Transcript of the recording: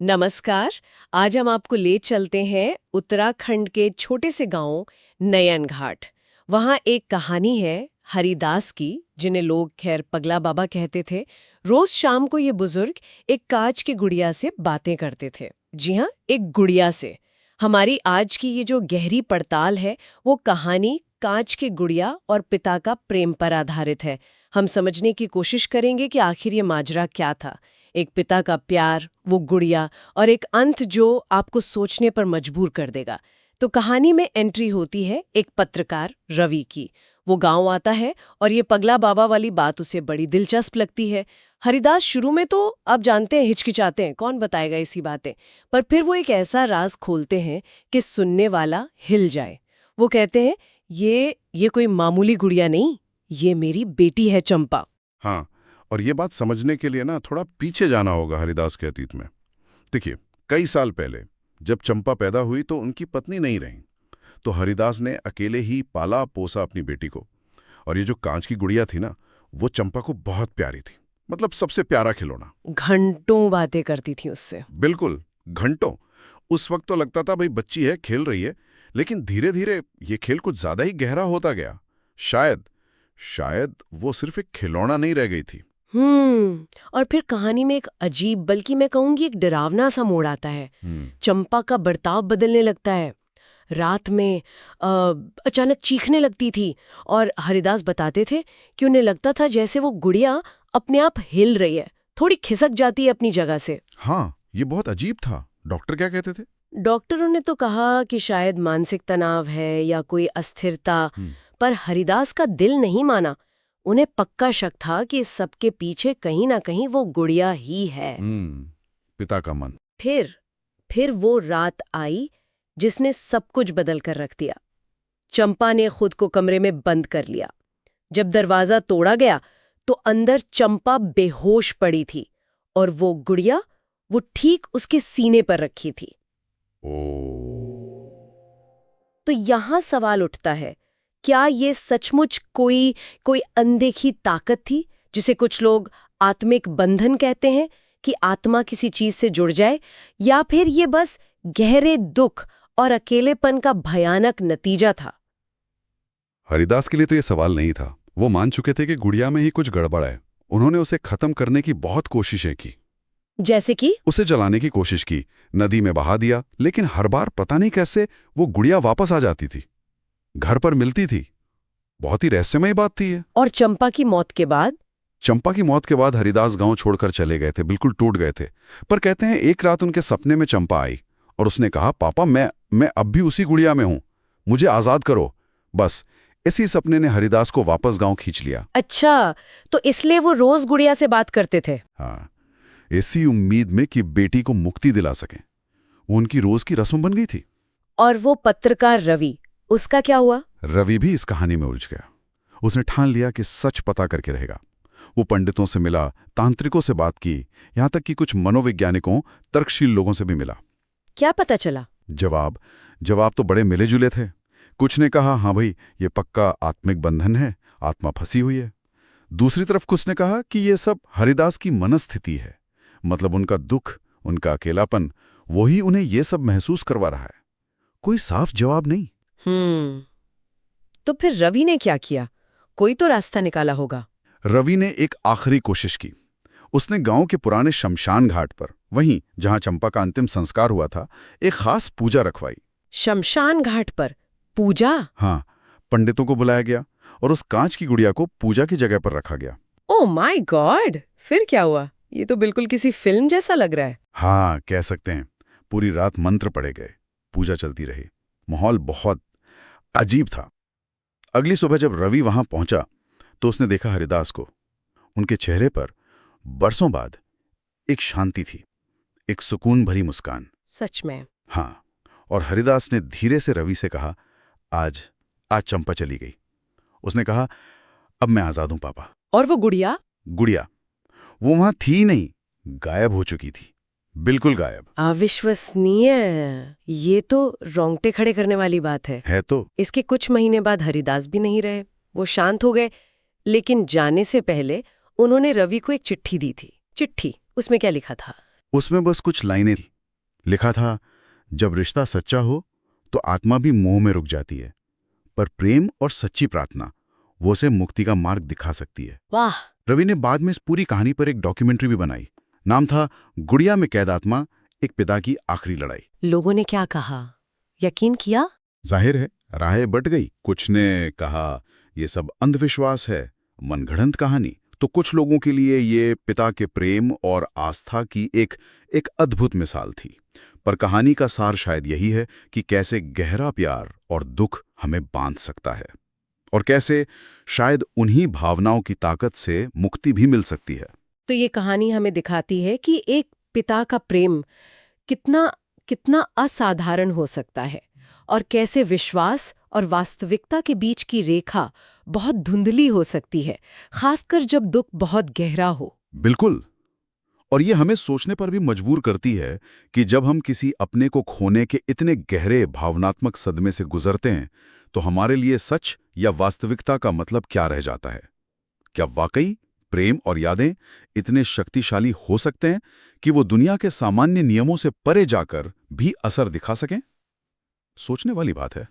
नमस्कार। आज हम आपको ले चलते हैं उत्तराखंड के छोटे से गांव नयन घाट। वहाँ एक कहानी है हरिदास की, जिन्हें लोग खैर पगला बाबा कहते थे। रोज शाम को ये बुजुर्ग एक कांच की गुड़िया से बातें करते थे। जी हाँ, एक गुड़िया से। हमारी आज की ये जो गहरी पड़ताल है वो कहानी कांच की गुड़िया और पिता का प्रेम पर आधारित है। हम समझने की कोशिश करेंगे कि आखिर ये माजरा क्या था। एक पिता का प्यार, वो गुड़िया, और एक अंत जो आपको सोचने पर मजबूर कर देगा। तो कहानी में एंट्री होती है एक पत्रकार रवि की। वो गांव आता है और ये पगला बाबा वाली बात उसे बड़ी दिलचस्प लगती है। हरिदास शुरू में तो आप जानते हैं हिचकिचाते हैं, कौन बताएगा इसी बातें। पर फिर वो एक ऐसा राज खोलते हैं कि सुनने वाला हिल जाए। वो कहते हैं ये कोई मामूली गुड़िया नहीं, ये मेरी बेटी है चंपा। हाँ, और ये बात समझने के लिए ना थोड़ा पीछे जाना होगा हरिदास के अतीत में। देखिए, कई साल पहले जब चंपा पैदा हुई तो उनकी पत्नी नहीं रही, तो हरिदास ने अकेले ही पाला पोसा अपनी बेटी को। और ये जो कांच की गुड़िया थी ना, वो चंपा को बहुत प्यारी थी, मतलब सबसे प्यारा खिलौना। घंटों बातें करती थी उससे। बिल्कुल, घंटों। उस वक्त तो लगता था भाई बच्ची है, खेल रही है, लेकिन धीरे धीरे ये खेल कुछ ज्यादा ही गहरा होता गया। शायद वो सिर्फ एक खिलौना नहीं रह गई थी। और फिर कहानी में एक अजीब, बल्कि मैं कहूंगी एक डरावना सा मोड़ आता है। चंपा का बर्ताव बदलने लगता है। रात में अचानक चीखने लगती थी और हरिदास बताते थे कि उन्हें लगता था जैसे वो गुड़िया अपने आप हिल रही है, थोड़ी खिसक जाती है अपनी जगह से। हाँ, ये बहुत अजीब था। डॉक्टर क्या कहते थे? डॉक्टरों ने तो कहा कि शायद मानसिक तनाव है या कोई अस्थिरता, पर हरिदास का दिल नहीं माना। उन्हें पक्का शक था कि इस सब के पीछे कहीं ना कहीं वो गुड़िया ही है। पिता का मन। फिर वो रात आई जिसने सब कुछ बदल कर रख दिया। चंपा ने खुद को कमरे में बंद कर लिया। जब दरवाजा तोड़ा गया तो अंदर चंपा बेहोश पड़ी थी और वो गुड़िया वो ठीक उसके सीने पर रखी थी। तो यहां सवाल उठता है, क्या ये सचमुच कोई अनदेखी ताकत थी, जिसे कुछ लोग आत्मिक बंधन कहते हैं, कि आत्मा किसी चीज से जुड़ जाए, या फिर ये बस गहरे दुख और अकेलेपन का भयानक नतीजा था? हरिदास के लिए तो ये सवाल नहीं था। वो मान चुके थे कि गुड़िया में ही कुछ गड़बड़ है। उन्होंने उसे खत्म करने की बहुत कोशिशें की। जैसे कि उसे जलाने की कोशिश की, नदी में बहा दिया, लेकिन हर बार पता नहीं कैसे वो गुड़िया वापस आ जाती थी, घर पर मिलती थी। बहुत ही रहस्यमय बात थी ये। और चंपा की मौत के बाद? चंपा की मौत के बाद हरिदास गांव छोड़कर चले गए थे, बिल्कुल टूट गए थे। पर कहते हैं एक रात उनके सपने में चंपा आई और उसने कहा, पापा मैं अब भी उसी गुड़िया में हूं, मुझे आजाद करो। बस इसी सपने ने हरिदास को वापस गांव खींच लिया। अच्छा, तो इसलिए वो रोज गुड़िया से बात करते थे? हाँ, इसी उम्मीद में कि बेटी को मुक्ति दिला सकें। वो उनकी रोज की रस्म बन गई थी। और वो पत्रकार रवि, उसका क्या हुआ? रवि भी इस कहानी में उलझ गया। उसने ठान लिया कि सच पता करके रहेगा। वो पंडितों से मिला, तांत्रिकों से बात की, यहां तक कि कुछ मनोवैज्ञानिकों, तर्कशील लोगों से भी मिला। क्या पता चला? जवाब तो बड़े मिले जुले थे। कुछ ने कहा, हाँ भाई, ये पक्का आत्मिक बंधन है, आत्मा फंसी हुई है। दूसरी तरफ कुछ ने कहा कि ये सब हरिदास की मनस्थिति है, मतलब उनका दुख, उनका अकेलापन, वही उन्हें ये सब महसूस करवा रहा है। कोई साफ जवाब नहीं। तो फिर रवि ने क्या किया? कोई तो रास्ता निकाला होगा। रवि ने एक आखिरी कोशिश की। उसने गांव के पुराने शमशान घाट पर, वहीं जहां चंपा का अंतिम संस्कार हुआ था, एक खास पूजा रखवाई। शमशान घाट पर पूजा? हाँ, पंडितों को बुलाया गया और उस कांच की गुड़िया को पूजा की जगह पर रखा गया। Oh my God! फिर क्या हुआ? ये तो बिल्कुल किसी फिल्म जैसा लग रहा है। हाँ, कह सकते हैं। पूरी रात मंत्र पढ़े गए, पूजा चलती रही। माहौल बहुत अजीब था। अगली सुबह जब रवि वहां पहुंचा तो उसने देखा हरिदास को। उनके चेहरे पर बरसों बाद एक शांति थी, एक सुकून भरी मुस्कान। सच में? हाँ, और हरिदास ने धीरे से रवि से कहा, आज चंपा चली गई। उसने कहा, अब मैं आजाद हूं पापा। और वो गुड़िया? वो वहां थी नहीं, गायब हो चुकी थी, बिल्कुल गायब। अविश्वसनीय। ये तो रोंगटे खड़े करने वाली बात है तो इसके कुछ महीने बाद हरिदास भी नहीं रहे, वो शांत हो गए। लेकिन जाने से पहले उन्होंने रवि को एक चिट्ठी दी थी। चिट्ठी, उसमें क्या लिखा था? उसमें बस कुछ लाइनें थी। लिखा था, जब रिश्ता सच्चा हो तो आत्मा भी मोह में रुक जाती है, पर प्रेम और सच्ची प्रार्थना वो उसे मुक्ति का मार्ग दिखा सकती है। वाह। रवि ने बाद में इस पूरी कहानी पर एक डॉक्यूमेंट्री भी बनाई। नाम था गुड़िया में कैद आत्मा, एक पिता की आखिरी लड़ाई। लोगों ने क्या कहा? यकीन किया? जाहिर है राहें बट गई। कुछ ने कहा ये सब अंधविश्वास है, मनगढ़ंत कहानी। तो कुछ लोगों के लिए ये पिता के प्रेम और आस्था की एक अद्भुत मिसाल थी। पर कहानी का सार शायद यही है कि कैसे गहरा प्यार और दुख हमें बांध सकता है, और कैसे शायद उन्हीं भावनाओं की ताकत से मुक्ति भी मिल सकती है। तो ये कहानी हमें दिखाती है कि एक पिता का प्रेम कितना कितना असाधारण हो सकता है, और कैसे विश्वास और वास्तविकता के बीच की रेखा बहुत धुंधली हो सकती है, खासकर जब दुख बहुत गहरा हो। बिल्कुल। और ये हमें सोचने पर भी मजबूर करती है कि जब हम किसी अपने को खोने के इतने गहरे भावनात्मक सदमे से गुजरते हैं, तो हमारे लिए सच या वास्तविकता का मतलब क्या रह जाता है? क्या वाकई प्रेम और यादें इतने शक्तिशाली हो सकते हैं कि वो दुनिया के सामान्य नियमों से परे जाकर भी असर दिखा सकें? सोचने वाली बात है।